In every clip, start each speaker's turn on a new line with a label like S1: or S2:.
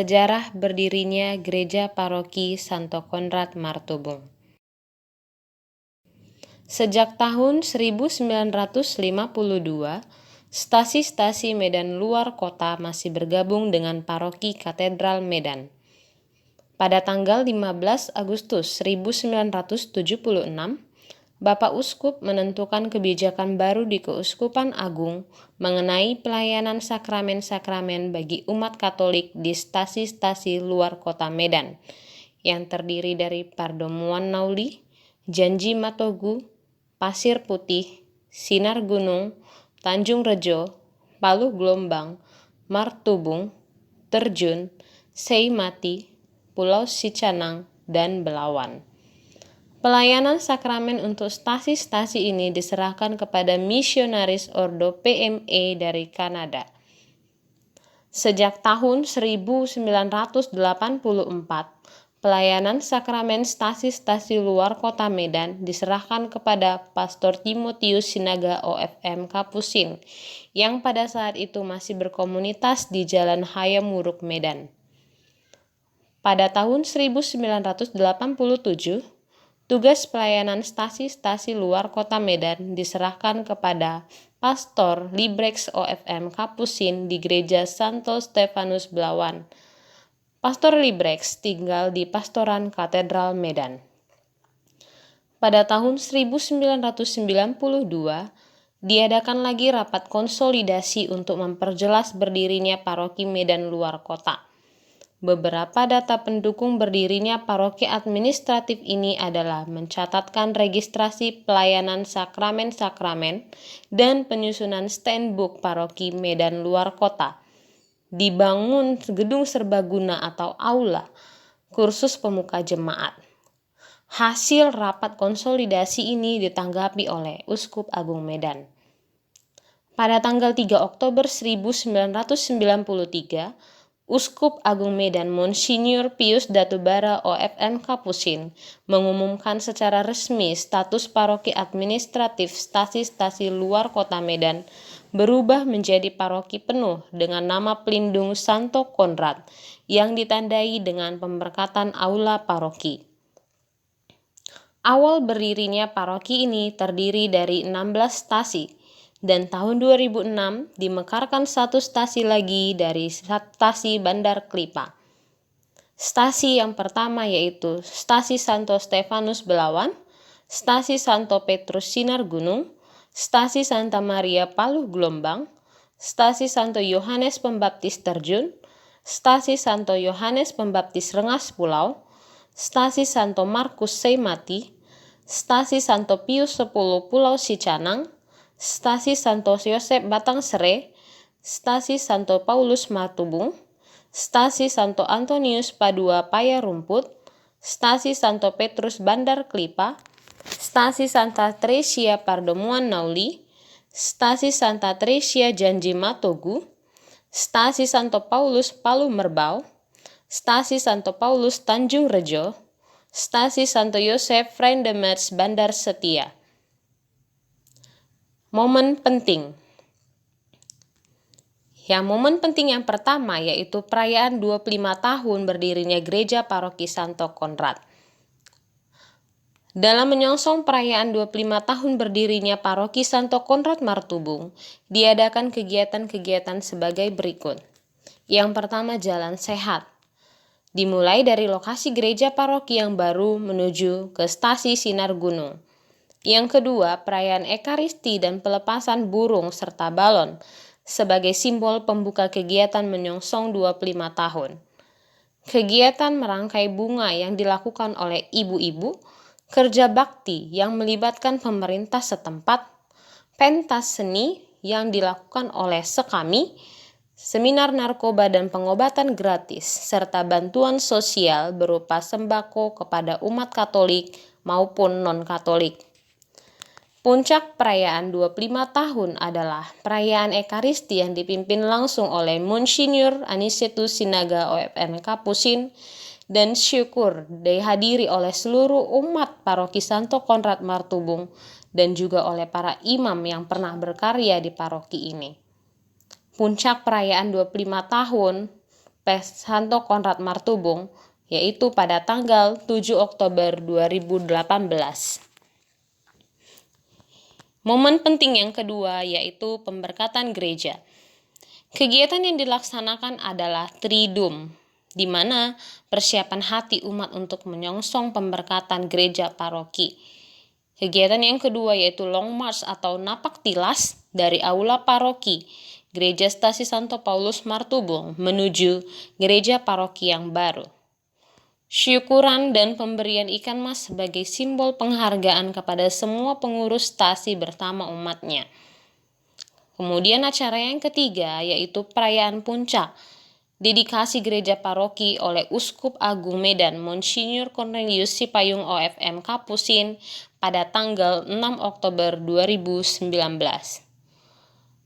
S1: Sejarah berdirinya Gereja Paroki Santo Konrad Martubung. Sejak tahun 1952, stasi-stasi Medan luar kota masih bergabung dengan Paroki Katedral Medan. Pada tanggal 15 Agustus 1976, Bapak Uskup menentukan kebijakan baru di Keuskupan Agung mengenai pelayanan sakramen-sakramen bagi umat Katolik di stasi-stasi luar kota Medan, yang terdiri dari Pardomuan Nauli, Janji Matogu, Pasir Putih, Sinar Gunung, Tanjung Rejo, Paluh Gelombang, Martubung, Terjun, Seimati, Pulau Sicanang, dan Belawan. Pelayanan sakramen untuk stasi-stasi ini diserahkan kepada misionaris Ordo PME dari Kanada. Sejak tahun 1984, pelayanan sakramen stasi-stasi luar kota Medan diserahkan kepada Pastor Timotius Sinaga OFM Kapusin, yang pada saat itu masih berkomunitas di Jalan Hayamuruk, Medan. Pada tahun 1987, tugas pelayanan stasi-stasi luar kota Medan diserahkan kepada Pastor Librex OFM Kapusin di Gereja Santo Stefanus Belawan. Pastor Librex tinggal di Pastoran Katedral Medan. Pada tahun 1992, diadakan lagi rapat konsolidasi untuk memperjelas berdirinya Paroki Medan luar kota. Beberapa data pendukung berdirinya paroki administratif ini adalah mencatatkan registrasi pelayanan sakramen-sakramen dan penyusunan standbook paroki Medan luar kota, dibangun gedung serbaguna atau aula, kursus pemuka jemaat. Hasil rapat konsolidasi ini ditanggapi oleh Uskup Agung Medan. Pada tanggal 3 Oktober 1993, Uskup Agung Medan Monsinyur Pius Datubara OFM Kapusin mengumumkan secara resmi status paroki administratif stasi-stasi luar kota Medan berubah menjadi paroki penuh dengan nama pelindung Santo Konrad yang ditandai dengan pemberkatan aula paroki. Awal berdirinya paroki ini terdiri dari 16 stasi, dan tahun 2006 dimekarkan satu stasi lagi dari stasi Bandar Klipa. Stasi yang pertama yaitu Stasi Santo Stefanus Belawan, Stasi Santo Petrus Sinar Gunung, Stasi Santa Maria Paluh Gelombang, Stasi Santo Yohanes Pembaptis Terjun, Stasi Santo Yohanes Pembaptis Rengas Pulau, Stasi Santo Markus Seimati, Stasi Santo Pius X Pulau Sicanang, Stasi Santo Yosep Batang Sere, Stasi Santo Paulus Martubung, Stasi Santo Antonius Padua Paya Rumput, Stasi Santo Petrus Bandar Klipa, Stasi Santa Tresia Pardomuan Nauli, Stasi Santa Tresia Janji Matogu, Stasi Santo Paulus Paluh Merbau, Stasi Santo Paulus Tanjung Rejo, Stasi Santo Yosef Freindemerts Bandar Setia. Momen penting. Momen penting yang pertama yaitu perayaan 25 tahun berdirinya Gereja Paroki Santo Konrad. Dalam menyongsong perayaan 25 tahun berdirinya Paroki Santo Konrad Martubung, diadakan kegiatan-kegiatan sebagai berikut. Yang pertama, jalan sehat. Dimulai dari lokasi gereja paroki yang baru menuju ke stasi Sinar Gunung. Yang kedua, perayaan Ekaristi dan pelepasan burung serta balon sebagai simbol pembuka kegiatan menyongsong 25 tahun. Kegiatan merangkai bunga yang dilakukan oleh ibu-ibu, kerja bakti yang melibatkan pemerintah setempat, pentas seni yang dilakukan oleh Sekami, seminar narkoba dan pengobatan gratis, serta bantuan sosial berupa sembako kepada umat Katolik maupun non-Katolik. Puncak perayaan 25 tahun adalah perayaan Ekaristi yang dipimpin langsung oleh Monsinyur Anicetus Sinaga OFM Kapusin dan syukur dihadiri oleh seluruh umat Paroki Santo Konrad Martubung dan juga oleh para imam yang pernah berkarya di paroki ini. Puncak perayaan 25 tahun Santo Konrad Martubung, yaitu pada tanggal 7 Oktober 2018. Momen penting yang kedua yaitu pemberkatan gereja. Kegiatan yang dilaksanakan adalah Triduum, di mana persiapan hati umat untuk menyongsong pemberkatan gereja paroki. Kegiatan yang kedua yaitu Long March atau napak tilas dari aula paroki Gereja Stasi Santo Paulus Martubung menuju gereja paroki yang baru. Syukuran dan pemberian ikan mas sebagai simbol penghargaan kepada semua pengurus stasi bersama umatnya. Kemudian acara yang ketiga yaitu perayaan puncak, dedikasi gereja paroki oleh Uskup Agung Medan Monsinyur Cornelius Sipayung OFM Kapusin pada tanggal 6 Oktober 2019.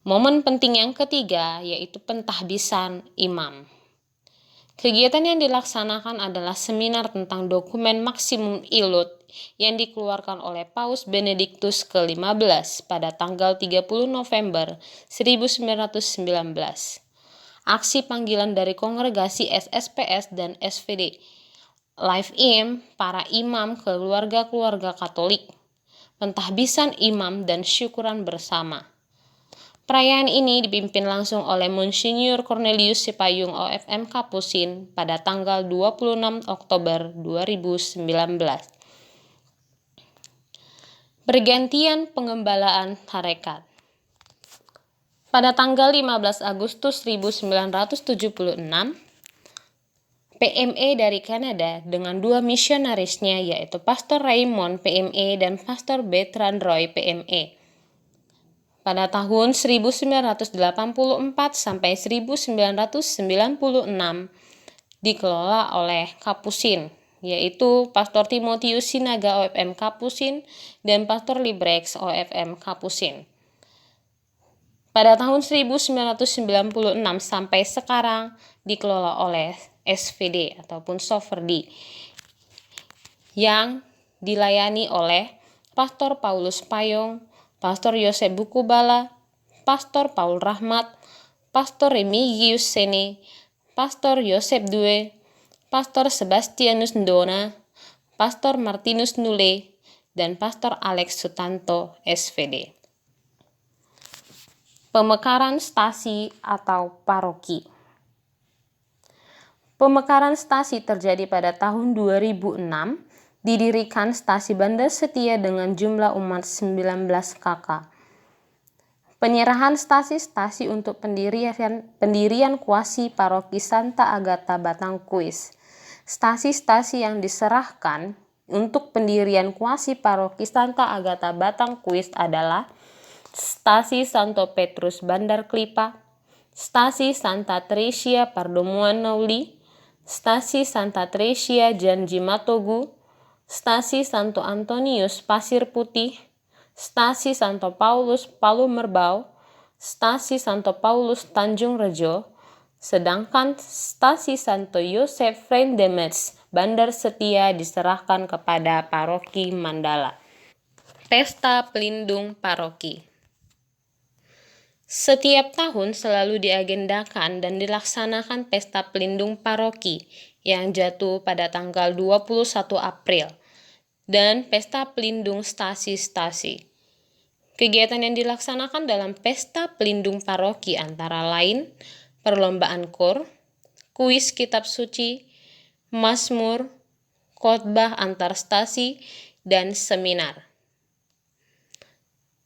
S1: Momen penting yang ketiga yaitu pentahbisan imam. Kegiatan yang dilaksanakan adalah seminar tentang dokumen maksimum ilut yang dikeluarkan oleh Paus Benediktus ke-15 pada tanggal 30 November 1919. Aksi panggilan dari kongregasi SSPS dan SVD. Live Im, para imam keluarga-keluarga Katolik. Pentahbisan imam dan syukuran bersama. Perayaan ini dipimpin langsung oleh Monsinyur Cornelius Sipayung OFM Kapusin pada tanggal 26 Oktober 2019. Pergantian pengembalaan tarekat. Pada tanggal 15 Agustus 1976, PME dari Kanada dengan dua misionarisnya yaitu Pastor Raymond PME dan Pastor Bertrand Roy PME. Pada tahun 1984 sampai 1996 dikelola oleh Kapusin, yaitu Pastor Timotius Sinaga OFM Kapusin dan Pastor Librex OFM Kapusin. Pada tahun 1996 sampai sekarang dikelola oleh SVD ataupun Soverdi yang dilayani oleh Pastor Paulus Payong, Pastor Yosef Bukubala, Pastor Paul Rahmat, Pastor Remigius Sene, Pastor Yosef Due, Pastor Sebastianus Ndona, Pastor Martinus Nule, dan Pastor Alex Sutanto SVD. Pemekaran stasi atau paroki. Pemekaran stasi terjadi pada tahun 2006. Didirikan stasi Bandar Setia dengan jumlah umat 19 kakak. Penyerahan stasi-stasi untuk pendirian kuasi paroki Santa Agata Batangkuis. Stasi-stasi yang diserahkan untuk pendirian kuasi paroki Santa Agata Batangkuis adalah Stasi Santo Petrus Bandar Klipa, Stasi Santa Teresia Pardomuan Nauli, Stasi Santa Teresia Janji Matogu, Stasi Santo Antonius Pasir Putih, Stasi Santo Paulus Palu Merbau, Stasi Santo Paulus Tanjung Rejo, sedangkan Stasi Santo Yosef Frendemets Bandar Setia diserahkan kepada paroki Mandala. Pesta Pelindung Paroki. Setiap tahun selalu diagendakan dan dilaksanakan Pesta Pelindung Paroki yang jatuh pada tanggal 21 April dan Pesta Pelindung Stasi-stasi. Kegiatan yang dilaksanakan dalam Pesta Pelindung Paroki antara lain perlombaan kor, kuis kitab suci, mazmur, khotbah antar stasi, dan seminar.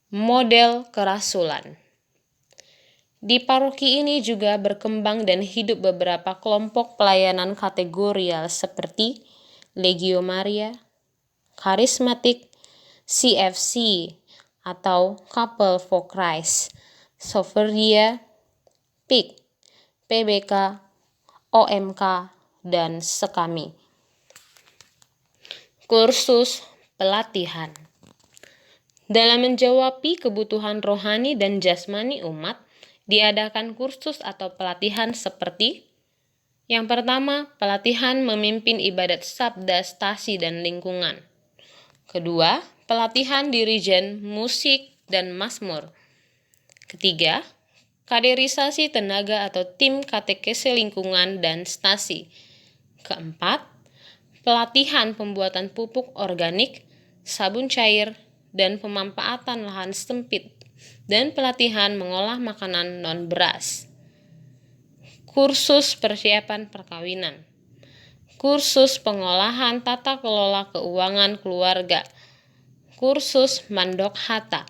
S1: Model kerasulan. Di paroki ini juga berkembang dan hidup beberapa kelompok pelayanan kategorial seperti Legio Maria, Karismatik, CFC atau Couple for Christ, Soveria, PIK, PBK, OMK, dan Sekami. Kursus pelatihan. Dalam menjawabi kebutuhan rohani dan jasmani umat, diadakan kursus atau pelatihan seperti yang pertama, pelatihan memimpin ibadat sabda, stasi, dan lingkungan. Kedua, pelatihan dirijen musik dan mazmur. Ketiga, kaderisasi tenaga atau tim katekese lingkungan dan stasi. Keempat, pelatihan pembuatan pupuk organik, sabun cair, dan pemanfaatan lahan sempit, dan pelatihan mengolah makanan non-beras. Kursus persiapan perkawinan, kursus pengolahan tata kelola keuangan keluarga, kursus mandok hata,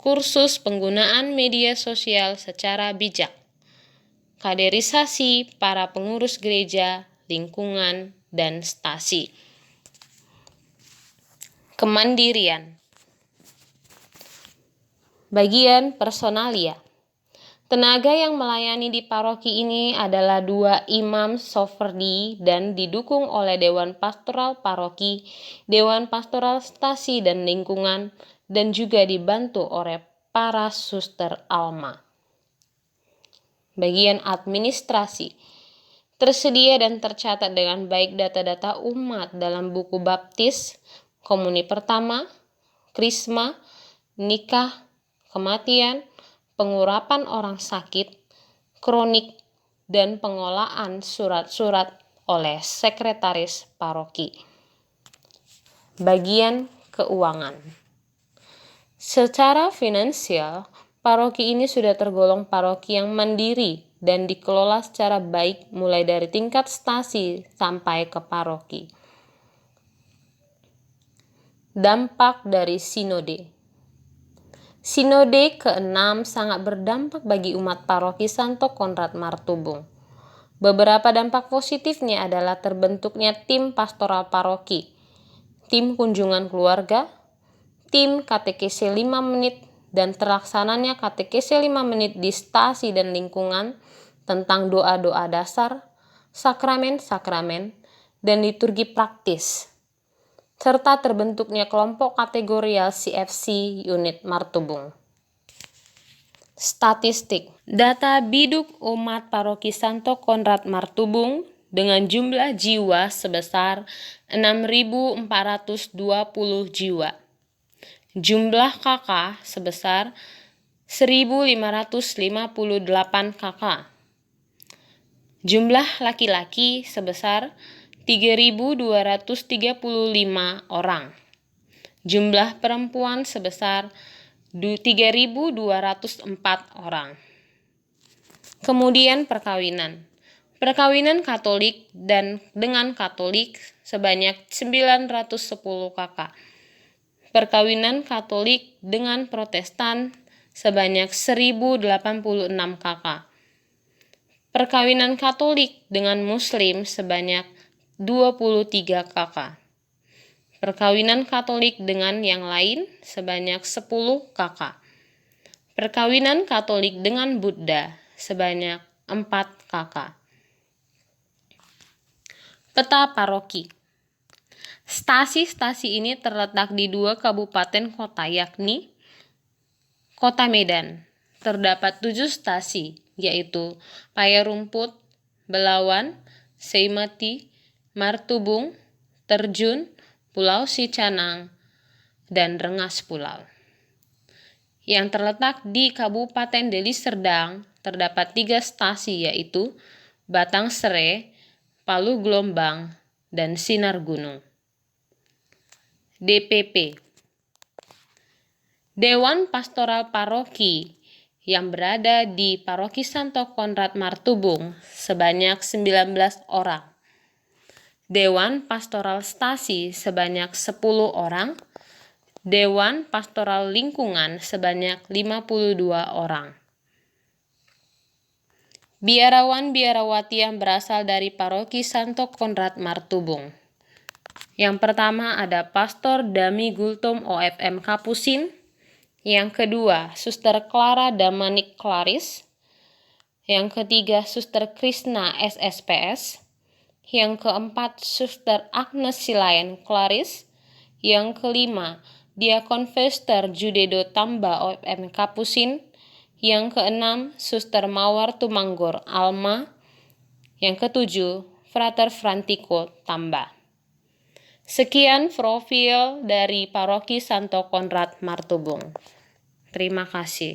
S1: kursus penggunaan media sosial secara bijak, kaderisasi para pengurus gereja, lingkungan, dan stasi. Kemandirian. Bagian personalia. Tenaga yang melayani di paroki ini adalah 2 imam soferdi dan didukung oleh Dewan Pastoral Paroki, Dewan Pastoral Stasi dan Lingkungan, dan juga dibantu oleh para suster alma. Bagian administrasi. Tersedia dan tercatat dengan baik data-data umat dalam buku baptis, komuni pertama, krisma, nikah, kematian, pengurapan orang sakit, kronik, dan pengolahan surat-surat oleh sekretaris paroki. Bagian keuangan. Secara finansial, paroki ini sudah tergolong paroki yang mandiri dan dikelola secara baik mulai dari tingkat stasi sampai ke paroki. Dampak dari sinode. Sinode ke-6 sangat berdampak bagi umat paroki Santo Konrad Martubung. Beberapa dampak positifnya adalah terbentuknya tim pastoral paroki, tim kunjungan keluarga, tim katekese 5 menit, dan terlaksananya katekese 5 menit di stasi dan lingkungan tentang doa-doa dasar, sakramen-sakramen, dan liturgi praktis, serta terbentuknya kelompok kategorial CFC unit Martubung. Statistik. Data biduk umat paroki Santo Konrad Martubung dengan jumlah jiwa sebesar 6.420 jiwa. Jumlah kakak sebesar 1.558 kakak. Jumlah laki-laki sebesar 3.235 orang. Jumlah perempuan sebesar 3.204 orang. Kemudian perkawinan. Perkawinan Katolik dan dengan Katolik sebanyak 910 kakak. Perkawinan Katolik dengan Protestan sebanyak 1.086 kakak. Perkawinan Katolik dengan Muslim sebanyak 23 kakak. Perkawinan Katolik dengan yang lain sebanyak 10 kakak. Perkawinan Katolik dengan Buddha sebanyak 4 kakak. Peta paroki. Stasi-stasi ini terletak di 2 kabupaten kota, yakni Kota Medan. Terdapat 7 stasi, yaitu Payarumput, Belawan, Seimati, Martubung, Terjun, Pulau Sicanang, dan Rengas Pulau. Yang terletak di Kabupaten Deli Serdang terdapat 3 stasi, yaitu Batang Sere, Palu Gelombang, dan Sinar Gunung. DPP. Dewan Pastoral Paroki yang berada di Paroki Santo Konrad Martubung sebanyak 19 orang. Dewan Pastoral Stasi sebanyak 10 orang, Dewan Pastoral Lingkungan sebanyak 52 orang. Biarawan-biarawati yang berasal dari Paroki Santo Konrad Martubung. Yang pertama ada Pastor Dami Gultom OFM Kapusin, yang kedua Suster Clara Damanik Klaris, yang ketiga Suster Krishna SSPS, yang keempat Suster Agnes Silayan Klaris, yang kelima Diakon Fester Judedo Tamba OFM Kapusin, yang keenam Suster Mawar Tumanggor Alma, yang ketujuh Frater Frantiko Tamba. Sekian profil dari Paroki Santo Konrad Martubung. Terima kasih.